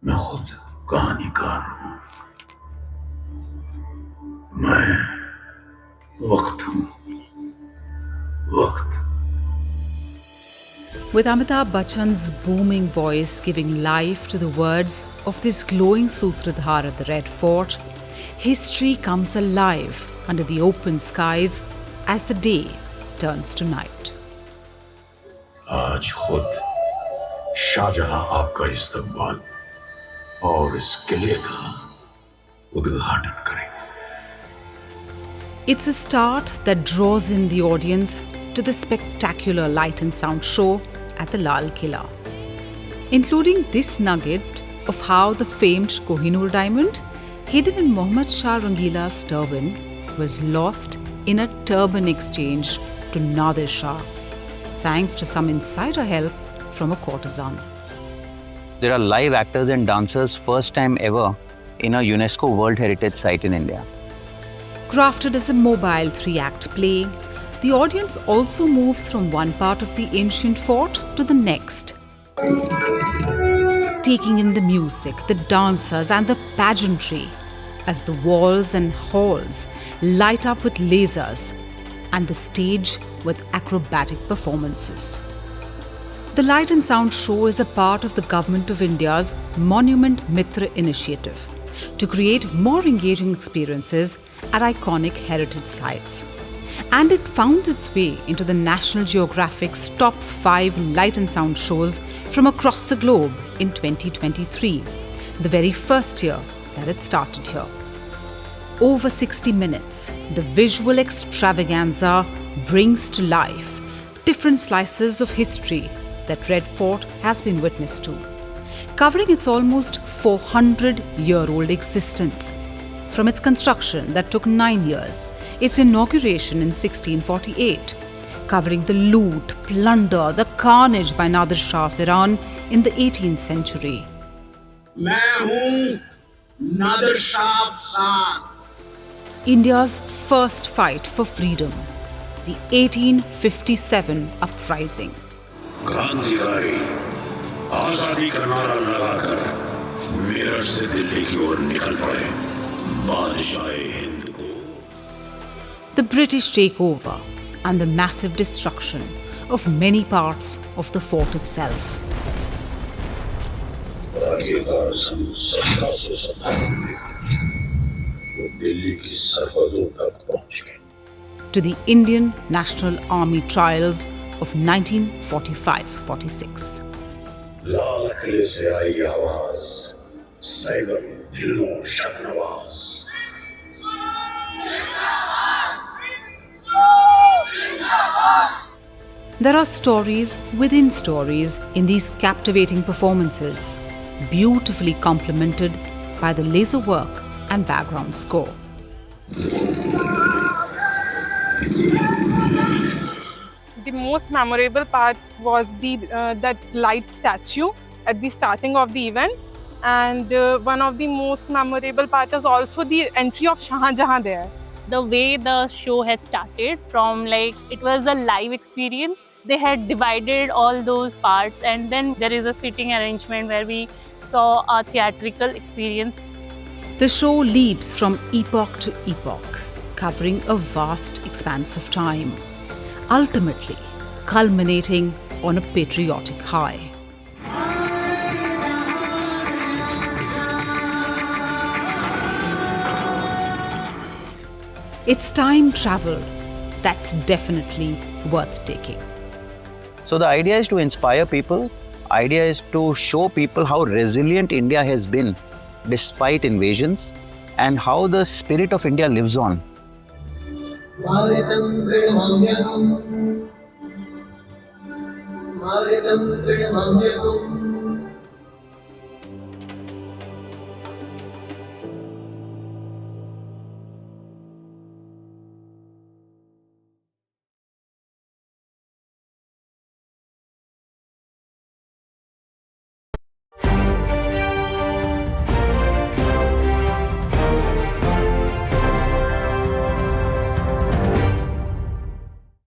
मैं खुद कहानीकार हूं। मैं वक्त हूं। वक्त। With Amitabh Bachchan's booming voice giving life to the words of this glowing Sutradhar at the Red Fort, history comes alive under the open skies as the day turns to night. आज खुद शाहजहां आपका इस्तकबाल और इस किले का उद्घाटन करेंगे। It's a start that draws in the audience to the spectacular light and sound show at the Lal Killa, including this nugget of how the famed Kohinoor diamond, hidden in Muhammad Shah Rangila's turban, was lost in a turban exchange to Nadir Shah, thanks to some insider help from a courtesan. There are live actors and dancers first time ever in a UNESCO World Heritage Site in India. Crafted as a mobile three-act play, the audience also moves from one part of the ancient fort to the next, taking in the music, the dancers, and the pageantry as the walls and halls light up with lasers and the stage with acrobatic performances. The Light and Sound Show is a part of the Government of India's Monument Mitra initiative to create more engaging experiences at iconic heritage sites. And it found its way into the National Geographic's top 5 light and sound shows from across the globe in 2023, the very first year that it started here. Over 60 minutes, the visual extravaganza brings to life different slices of history that Red Fort has been witness to, covering its almost 400-year-old existence. From its construction that took 9 years, its inauguration in 1648, covering the loot, plunder, the carnage by Nadir Shah of Iran in the 18th century. मैं हूं नादिर शाह साथ. India's first fight for freedom, the 1857 uprising. क्रांतिकारी आजादी का नारा लगाकर मेरठ से दिल्ली की ओर निकल पड़े बादशाह हिंद को। The British takeover and the massive destruction of many parts of the fort itself. आखिरकार सन 1757 में वो दिल्ली की सरहदों तक पहुंच गए। To the Indian National Army trials of 1945-46. लाल किले से आई आवाज, सैगल दिलों Shahnawaz. There are stories within stories in these captivating performances, beautifully complemented by the laser work and background score. The most memorable part was that light statue at the starting of the event, and one of the most memorable part is also the entry of Shah Jahan there. The way the show had started from it was a live experience. They had divided all those parts, and then there is a sitting arrangement where we saw a theatrical experience. The show leaps from epoch to epoch, covering a vast expanse of time, ultimately culminating on a patriotic high. It's time travel that's definitely worth taking. So the idea is to inspire people. Idea is to show people how resilient India has been despite invasions and how the spirit of India lives on.